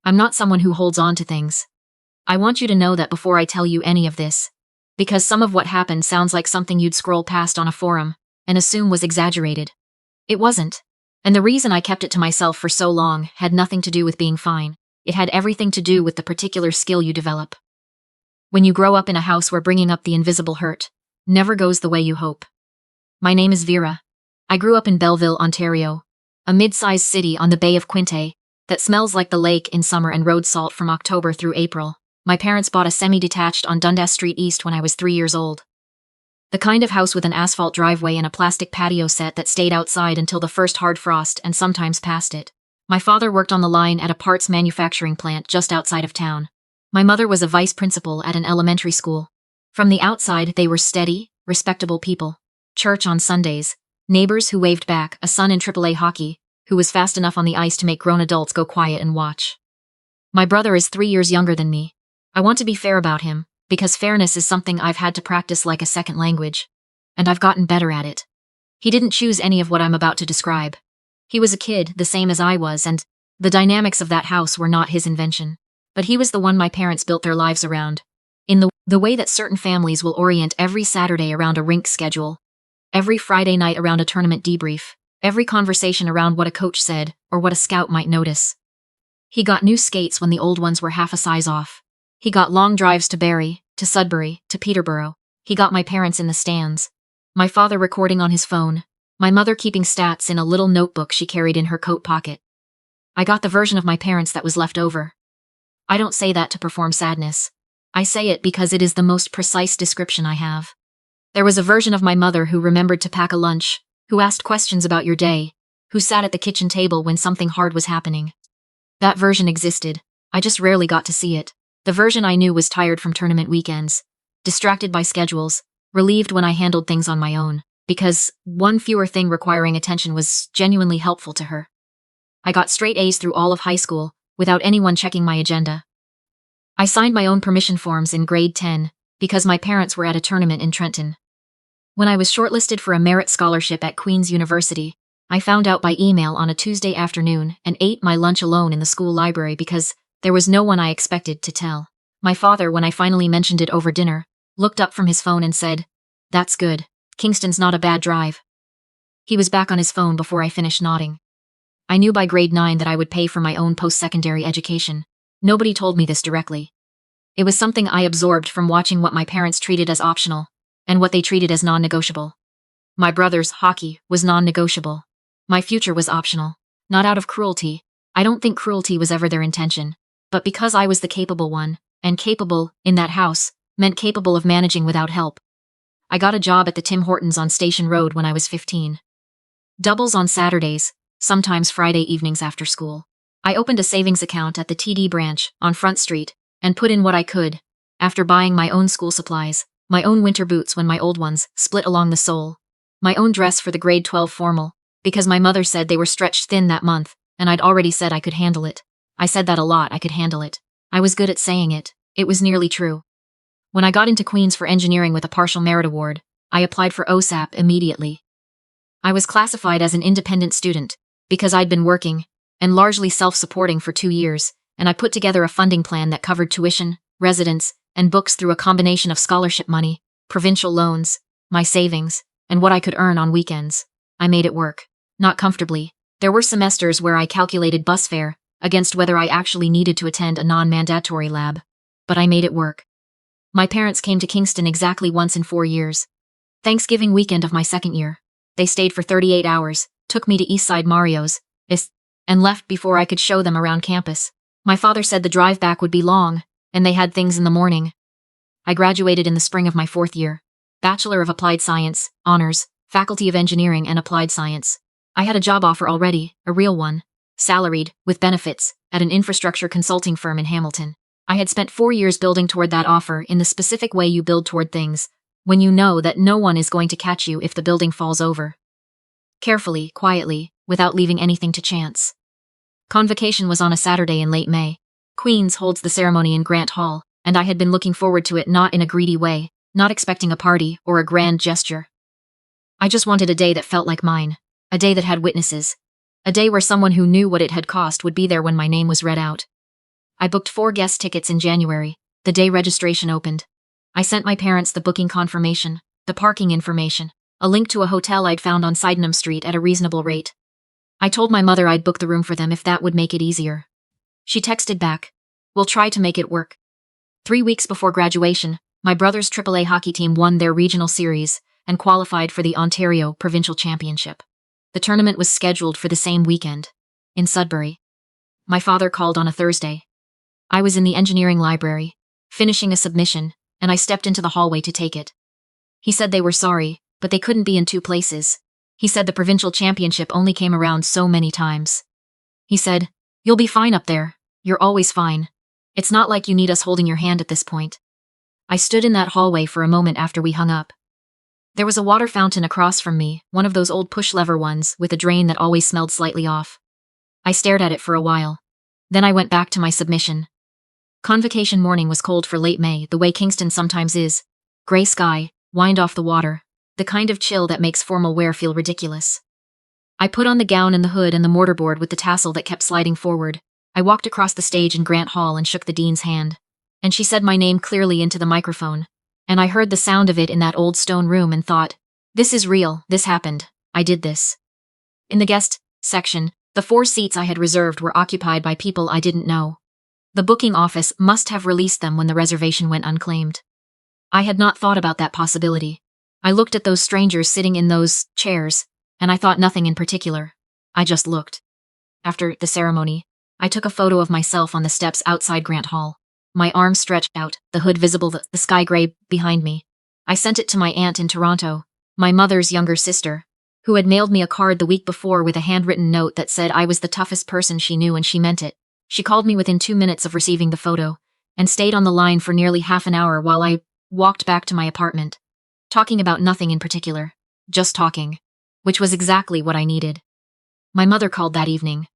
I'm not someone who holds on to things. I want you to know that before I tell you any of this. Because some of what happened sounds like something you'd scroll past on a forum and assume was exaggerated. It wasn't. And the reason I kept it to myself for so long had nothing to do with being fine. It had everything to do with the particular skill you develop. When you grow up in a house where bringing up the invisible hurt never goes the way you hope. My name is Vera. I grew up in Belleville, Ontario, a mid-sized city on the Bay of Quinte that smells like the lake in summer and road salt from October through April. My parents bought a semi-detached on Dundas Street East when I was 3 years old. The kind of house with an asphalt driveway and a plastic patio set that stayed outside until the first hard frost and sometimes past it. My father worked on the line at a parts manufacturing plant just outside of town. My mother was a vice principal at an elementary school. From the outside, they were steady, respectable people. Church on Sundays, neighbors who waved back, a son in AAA hockey, who was fast enough on the ice to make grown adults go quiet and watch. My brother is 3 years younger than me. I want to be fair about him, because fairness is something I've had to practice like a second language. And I've gotten better at it. He didn't choose any of what I'm about to describe. He was a kid, the same as I was, and the dynamics of that house were not his invention. But he was the one my parents built their lives around. In the way that certain families will orient every Saturday around a rink schedule, every Friday night around a tournament debrief, every conversation around what a coach said or what a scout might notice. He got new skates when the old ones were half a size off. He got long drives to Barrie, to Sudbury, to Peterborough. He got my parents in the stands. My father recording on his phone. My mother keeping stats in a little notebook she carried in her coat pocket. I got the version of my parents that was left over. I don't say that to perform sadness. I say it because it is the most precise description I have. There was a version of my mother who remembered to pack a lunch, who asked questions about your day, who sat at the kitchen table when something hard was happening. That version existed. I just rarely got to see it. The version I knew was tired from tournament weekends, distracted by schedules, relieved when I handled things on my own, because one fewer thing requiring attention was genuinely helpful to her. I got straight A's through all of high school, without anyone checking my agenda. I signed my own permission forms in grade 10, because my parents were at a tournament in Trenton. When I was shortlisted for a merit scholarship at Queen's University, I found out by email on a Tuesday afternoon and ate my lunch alone in the school library because there was no one I expected to tell. My father, when I finally mentioned it over dinner, looked up from his phone and said, "That's good. Kingston's not a bad drive." He was back on his phone before I finished nodding. I knew by grade 9 that I would pay for my own post-secondary education. Nobody told me this directly. It was something I absorbed from watching what my parents treated as optional, and what they treated as non-negotiable. My brother's hockey was non-negotiable. My future was optional. Not out of cruelty. I don't think cruelty was ever their intention. But because I was the capable one, and capable, in that house, meant capable of managing without help. I got a job at the Tim Hortons on Station Road when I was 15. Doubles on Saturdays, sometimes Friday evenings after school. I opened a savings account at the TD branch, on Front Street, and put in what I could, after buying my own school supplies, my own winter boots when my old ones split along the sole, my own dress for the grade 12 formal, because my mother said they were stretched thin that month, and I'd already said I could handle it. I said that a lot, I could handle it. I was good at saying it. It was nearly true. When I got into Queen's for engineering with a partial merit award, I applied for OSAP immediately. I was classified as an independent student, because I'd been working, and largely self-supporting for 2 years, and I put together a funding plan that covered tuition, residence, and books through a combination of scholarship money, provincial loans, my savings, and what I could earn on weekends. I made it work. Not comfortably. There were semesters where I calculated bus fare against whether I actually needed to attend a non-mandatory lab. But I made it work. My parents came to Kingston exactly once in 4 years. Thanksgiving weekend of my second year. They stayed for 38 hours, took me to Eastside Mario's, and left before I could show them around campus. My father said the drive back would be long, and they had things in the morning. I graduated in the spring of my 4th year. Bachelor of Applied Science, Honors, Faculty of Engineering and Applied Science. I had a job offer already, a real one. Salaried, with benefits, at an infrastructure consulting firm in Hamilton. I had spent 4 years building toward that offer in the specific way you build toward things, when you know that no one is going to catch you if the building falls over. Carefully, quietly, without leaving anything to chance. Convocation was on a Saturday in late May. Queen's holds the ceremony in Grant Hall, and I had been looking forward to it not in a greedy way, not expecting a party or a grand gesture. I just wanted a day that felt like mine, a day that had witnesses. A day where someone who knew what it had cost would be there when my name was read out. I booked 4 guest tickets in January, the day registration opened. I sent my parents the booking confirmation, the parking information, a link to a hotel I'd found on Sydenham Street at a reasonable rate. I told my mother I'd book the room for them if that would make it easier. She texted back, "We'll try to make it work." 3 weeks before graduation, my brother's AAA hockey team won their regional series and qualified for the Ontario Provincial Championship. The tournament was scheduled for the same weekend, in Sudbury. My father called on a Thursday. I was in the engineering library, finishing a submission, and I stepped into the hallway to take it. He said they were sorry, but they couldn't be in 2 places. He said the provincial championship only came around so many times. He said, "You'll be fine up there. You're always fine. It's not like you need us holding your hand at this point." I stood in that hallway for a moment after we hung up. There was a water fountain across from me, one of those old push-lever ones with a drain that always smelled slightly off. I stared at it for a while. Then I went back to my submission. Convocation morning was cold for late May, the way Kingston sometimes is. Gray sky, wind off the water, the kind of chill that makes formal wear feel ridiculous. I put on the gown and the hood and the mortarboard with the tassel that kept sliding forward. I walked across the stage in Grant Hall and shook the dean's hand. And she said my name clearly into the microphone. And I heard the sound of it in that old stone room and thought, this is real, this happened, I did this. In the guest section, the 4 seats I had reserved were occupied by people I didn't know. The booking office must have released them when the reservation went unclaimed. I had not thought about that possibility. I looked at those strangers sitting in those chairs, and I thought nothing in particular. I just looked. After the ceremony, I took a photo of myself on the steps outside Grant Hall. My arms stretched out, the hood visible, the sky gray behind me. I sent it to my aunt in Toronto, my mother's younger sister, who had mailed me a card the week before with a handwritten note that said I was the toughest person she knew and she meant it. She called me within 2 minutes of receiving the photo, and stayed on the line for nearly half an hour while I walked back to my apartment. Talking about nothing in particular, just talking, which was exactly what I needed. My mother called that evening.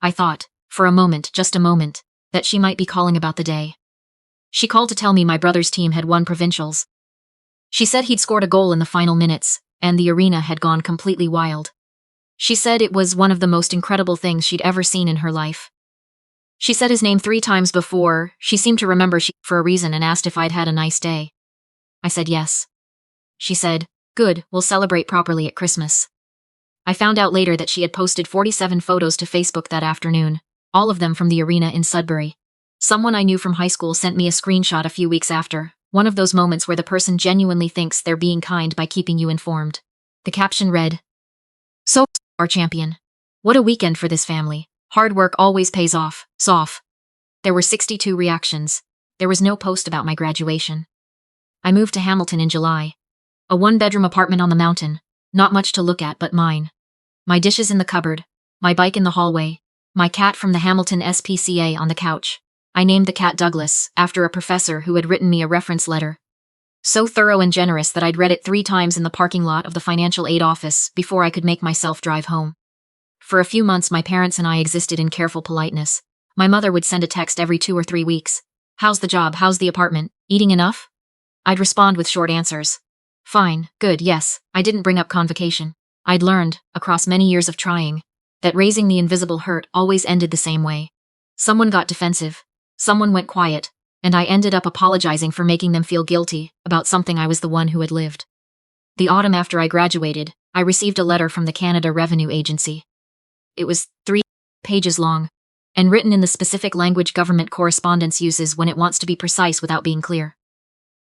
I thought, for a moment, just a moment, that she might be calling about the day. She called to tell me my brother's team had won provincials. She said he'd scored a goal in the final minutes, and the arena had gone completely wild. She said it was one of the most incredible things she'd ever seen in her life. She said his name 3 times before. She seemed to remember for a reason and asked if I'd had a nice day. I said yes. She said, "Good, we'll celebrate properly at Christmas." I found out later that she had posted 47 photos to Facebook that afternoon, all of them from the arena in Sudbury. Someone I knew from high school sent me a screenshot a few weeks after, one of those moments where the person genuinely thinks they're being kind by keeping you informed. The caption read, "So, our champion. What a weekend for this family. Hard work always pays off. Soft." There were 62 reactions. There was no post about my graduation. I moved to Hamilton in July. A 1-bedroom apartment on the mountain, not much to look at but mine. My dishes in the cupboard, my bike in the hallway, my cat from the Hamilton SPCA on the couch. I named the cat Douglas, after a professor who had written me a reference letter. So thorough and generous that I'd read it 3 times in the parking lot of the financial aid office before I could make myself drive home. For a few months my parents and I existed in careful politeness. My mother would send a text every 2 or 3 weeks. "How's the job? How's the apartment? Eating enough?" I'd respond with short answers. "Fine, good, yes." I didn't bring up convocation. I'd learned, across many years of trying, that raising the invisible hurt always ended the same way. Someone got defensive, someone went quiet, and I ended up apologizing for making them feel guilty about something I was the one who had lived. The autumn after I graduated, I received a letter from the Canada Revenue Agency. It was 3 pages long, and written in the specific language government correspondence uses when it wants to be precise without being clear.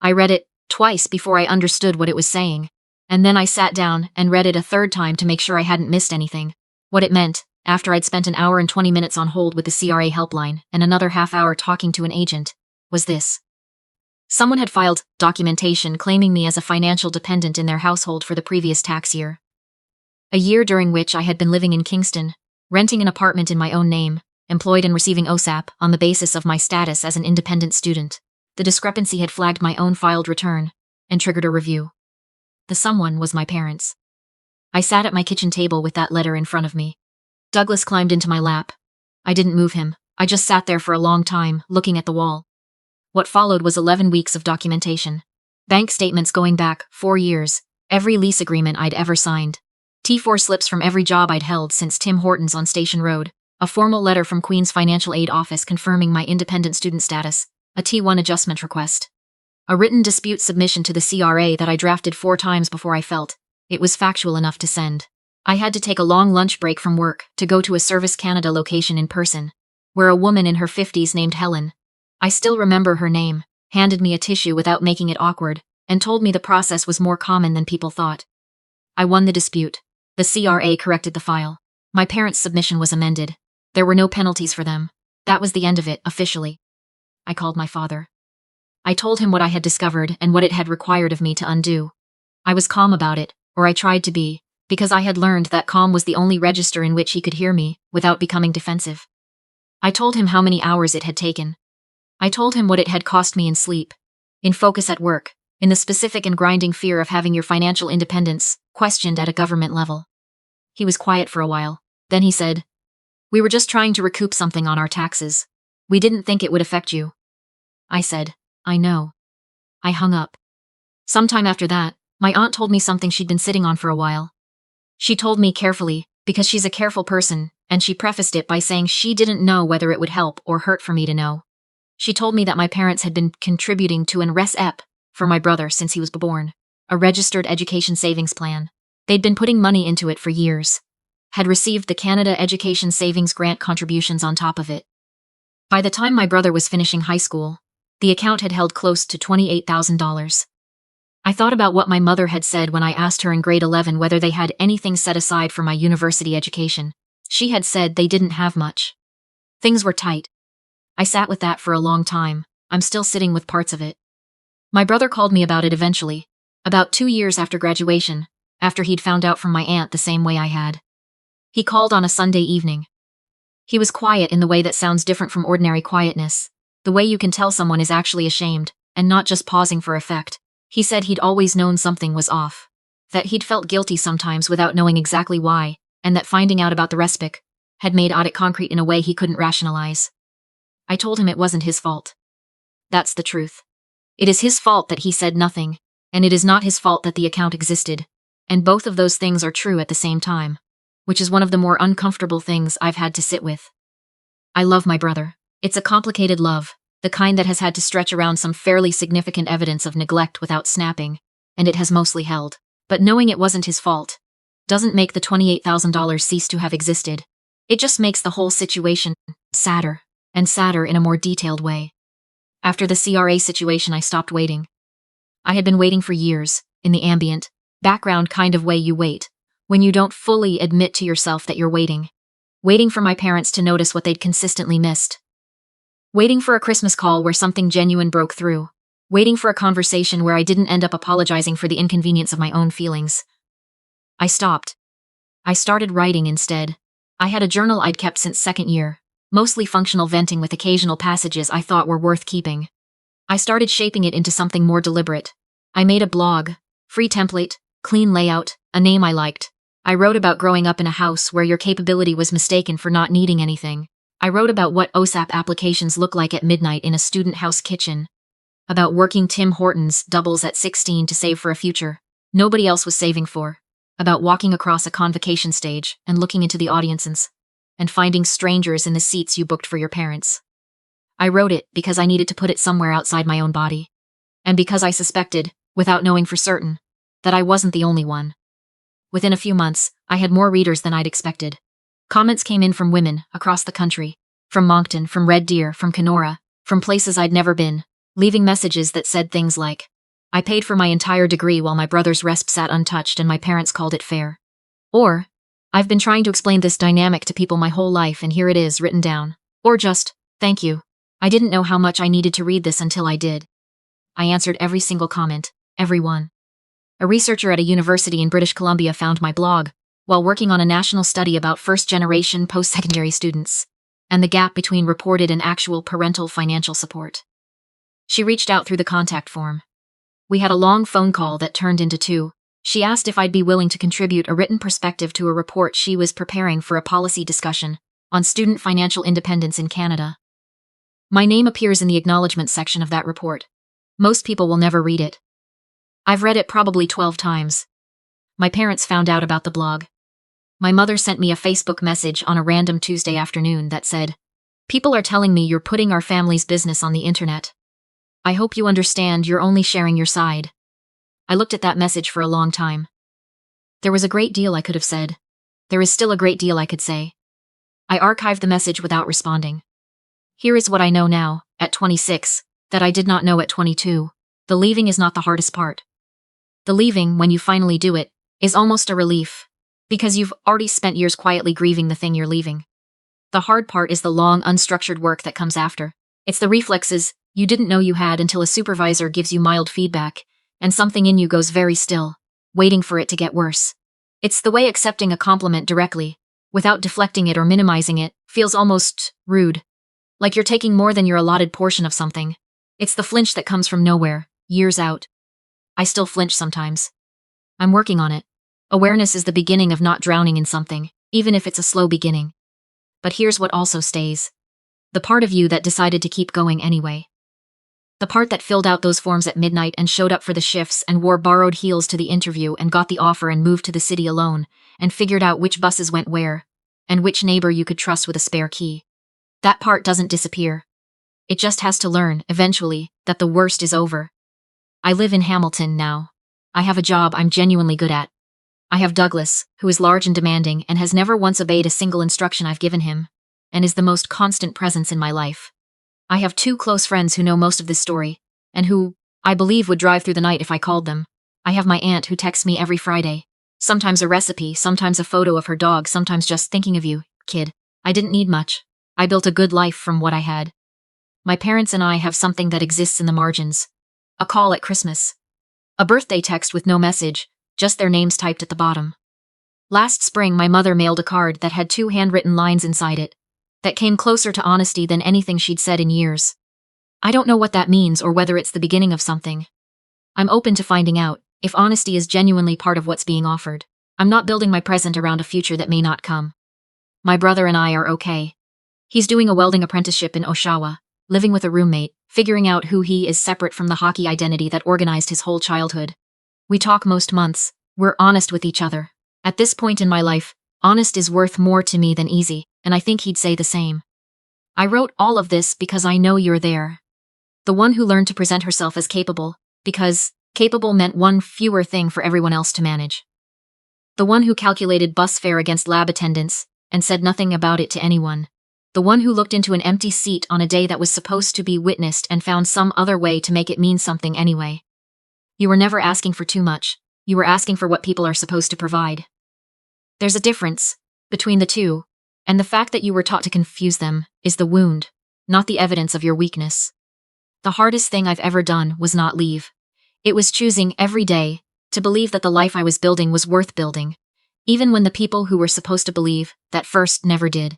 I read it twice before I understood what it was saying, and then I sat down and read it a 3rd time to make sure I hadn't missed anything. What it meant, after I'd spent an hour and 20 minutes on hold with the CRA helpline and another half hour talking to an agent, was this. Someone had filed documentation claiming me as a financial dependent in their household for the previous tax year. A year during which I had been living in Kingston, renting an apartment in my own name, employed and receiving OSAP on the basis of my status as an independent student. The discrepancy had flagged my own filed return and triggered a review. The someone was my parents. I sat at my kitchen table with that letter in front of me. Douglas climbed into my lap. I didn't move him. I just sat there for a long time, looking at the wall. What followed was 11 weeks of documentation. Bank statements going back 4 years, every lease agreement I'd ever signed. T4 slips from every job I'd held since Tim Hortons on Station Road, A formal letter from Queen's Financial Aid Office confirming my independent student status, a T1 adjustment request. A written dispute submission to the CRA that I drafted 4 times before I felt it was factual enough to send. I had to take a long lunch break from work to go to a Service Canada location in person, where a woman in her 50s named Helen, I still remember her name, handed me a tissue without making it awkward, and told me the process was more common than people thought. I won the dispute. The CRA corrected the file. My parents' submission was amended. There were no penalties for them. That was the end of it, officially. I called my father. I told him what I had discovered and what it had required of me to undo. I was calm about it, or I tried to be, because I had learned that calm was the only register in which he could hear me, without becoming defensive. I told him how many hours it had taken. I told him what it had cost me in sleep, in focus at work, in the specific and grinding fear of having your financial independence questioned at a government level. He was quiet for a while. Then he said, "We were just trying to recoup something on our taxes. We didn't think it would affect you." I said, "I know." I hung up. Sometime after that, my aunt told me something she'd been sitting on for a while. She told me carefully, because she's a careful person, and she prefaced it by saying she didn't know whether it would help or hurt for me to know. She told me that my parents had been contributing to an respe for my brother since he was born, a registered education savings plan. They'd been putting money into it for years, had received the Canada Education Savings Grant contributions on top of it. By the time my brother was finishing high school, the account had held close to $28,000. I thought about what my mother had said when I asked her in grade 11 whether they had anything set aside for my university education. She had said they didn't have much. Things were tight. I sat with that for a long time. I'm still sitting with parts of it. My brother called me about it eventually, about 2 years after graduation, after he'd found out from my aunt the same way I had. He called on a Sunday evening. He was quiet in the way that sounds different from ordinary quietness, the way you can tell someone is actually ashamed, and not just pausing for effect. He said he'd always known something was off, that he'd felt guilty sometimes without knowing exactly why, and that finding out about the respe had made it concrete in a way he couldn't rationalize. I told him it wasn't his fault. That's the truth. It is his fault that he said nothing, and it is not his fault that the account existed, and both of those things are true at the same time, which is one of the more uncomfortable things I've had to sit with. I love my brother. It's a complicated love, the kind that has had to stretch around some fairly significant evidence of neglect without snapping, and it has mostly held. But knowing it wasn't his fault doesn't make the $28,000 cease to have existed. It just makes the whole situation sadder, and sadder in a more detailed way. After the CRA situation, I stopped waiting. I had been waiting for years, in the ambient, background kind of way you wait, when you don't fully admit to yourself that you're waiting. Waiting for my parents to notice what they'd consistently missed. Waiting for a Christmas call where something genuine broke through. Waiting for a conversation where I didn't end up apologizing for the inconvenience of my own feelings. I stopped. I started writing instead. I had a journal I'd kept since second year, mostly functional venting with occasional passages I thought were worth keeping. I started shaping it into something more deliberate. I made a blog, free template, clean layout, a name I liked. I wrote about growing up in a house where your capability was mistaken for not needing anything. I wrote about what OSAP applications look like at midnight in a student house kitchen. About working Tim Hortons doubles at 16 to save for a future nobody else was saving for. About walking across a convocation stage and looking into the audiences and finding strangers in the seats you booked for your parents. I wrote it because I needed to put it somewhere outside my own body. And because I suspected, without knowing for certain, that I wasn't the only one. Within a few months, I had more readers than I'd expected. Comments came in from women across the country, from Moncton, from Red Deer, from Kenora, from places I'd never been, leaving messages that said things like, "I paid for my entire degree while my brother's resp sat untouched and my parents called it fair." Or, "I've been trying to explain this dynamic to people my whole life and here it is written down." Or just, "Thank you. I didn't know how much I needed to read this until I did." I answered every single comment, every one. A researcher at a university in British Columbia found my blog while working on a national study about first-generation post-secondary students and the gap between reported and actual parental financial support. She reached out through the contact form. We had a long phone call that turned into 2. She asked if I'd be willing to contribute a written perspective to a report she was preparing for a policy discussion on student financial independence in Canada. My name appears in the acknowledgement section of that report. Most people will never read it. I've read it probably 12 times. My parents found out about the blog. My mother sent me a Facebook message on a random Tuesday afternoon that said, "People are telling me you're putting our family's business on the internet. I hope you understand you're only sharing your side." I looked at that message for a long time. There was a great deal I could have said. There is still a great deal I could say. I archived the message without responding. Here is what I know now, at 26, that I did not know at 22. The leaving is not the hardest part. The leaving, when you finally do it, is almost a relief, because you've already spent years quietly grieving the thing you're leaving. The hard part is the long, unstructured work that comes after. It's the reflexes you didn't know you had until a supervisor gives you mild feedback, and something in you goes very still, waiting for it to get worse. It's the way accepting a compliment directly, without deflecting it or minimizing it, feels almost rude. Like you're taking more than your allotted portion of something. It's the flinch that comes from nowhere, years out. I still flinch sometimes. I'm working on it. Awareness is the beginning of not drowning in something, even if it's a slow beginning. But here's what also stays. The part of you that decided to keep going anyway. The part that filled out those forms at midnight and showed up for the shifts and wore borrowed heels to the interview and got the offer and moved to the city alone and figured out which buses went where and which neighbor you could trust with a spare key. That part doesn't disappear. It just has to learn, eventually, that the worst is over. I live in Hamilton now. I have a job I'm genuinely good at. I have Douglas, who is large and demanding and has never once obeyed a single instruction I've given him, and is the most constant presence in my life. I have 2 close friends who know most of this story, and who, I believe, would drive through the night if I called them. I have my aunt who texts me every Friday. Sometimes a recipe, sometimes a photo of her dog, sometimes just thinking of you, kid. I didn't need much. I built a good life from what I had. My parents and I have something that exists in the margins. A call at Christmas. A birthday text with no message, just their names typed at the bottom. Last spring, my mother mailed a card that had 2 handwritten lines inside it, that came closer to honesty than anything she'd said in years. I don't know what that means or whether it's the beginning of something. I'm open to finding out, if honesty is genuinely part of what's being offered. I'm not building my present around a future that may not come. My brother and I are okay. He's doing a welding apprenticeship in Oshawa, living with a roommate, figuring out who he is separate from the hockey identity that organized his whole childhood. We talk most months. We're honest with each other. At this point in my life, honest is worth more to me than easy, and I think he'd say the same. I wrote all of this because I know you're there. The one who learned to present herself as capable, because capable meant one fewer thing for everyone else to manage. The one who calculated bus fare against lab attendance and said nothing about it to anyone. The one who looked into an empty seat on a day that was supposed to be witnessed and found some other way to make it mean something anyway. You were never asking for too much. You were asking for what people are supposed to provide. There's a difference between the two, and the fact that you were taught to confuse them is the wound, not the evidence of your weakness. The hardest thing I've ever done was not leave. It was choosing every day to believe that the life I was building was worth building, even when the people who were supposed to believe that first never did.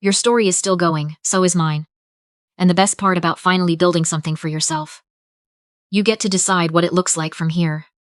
Your story is still going, so is mine. And the best part about finally building something for yourself. You get to decide what it looks like from here.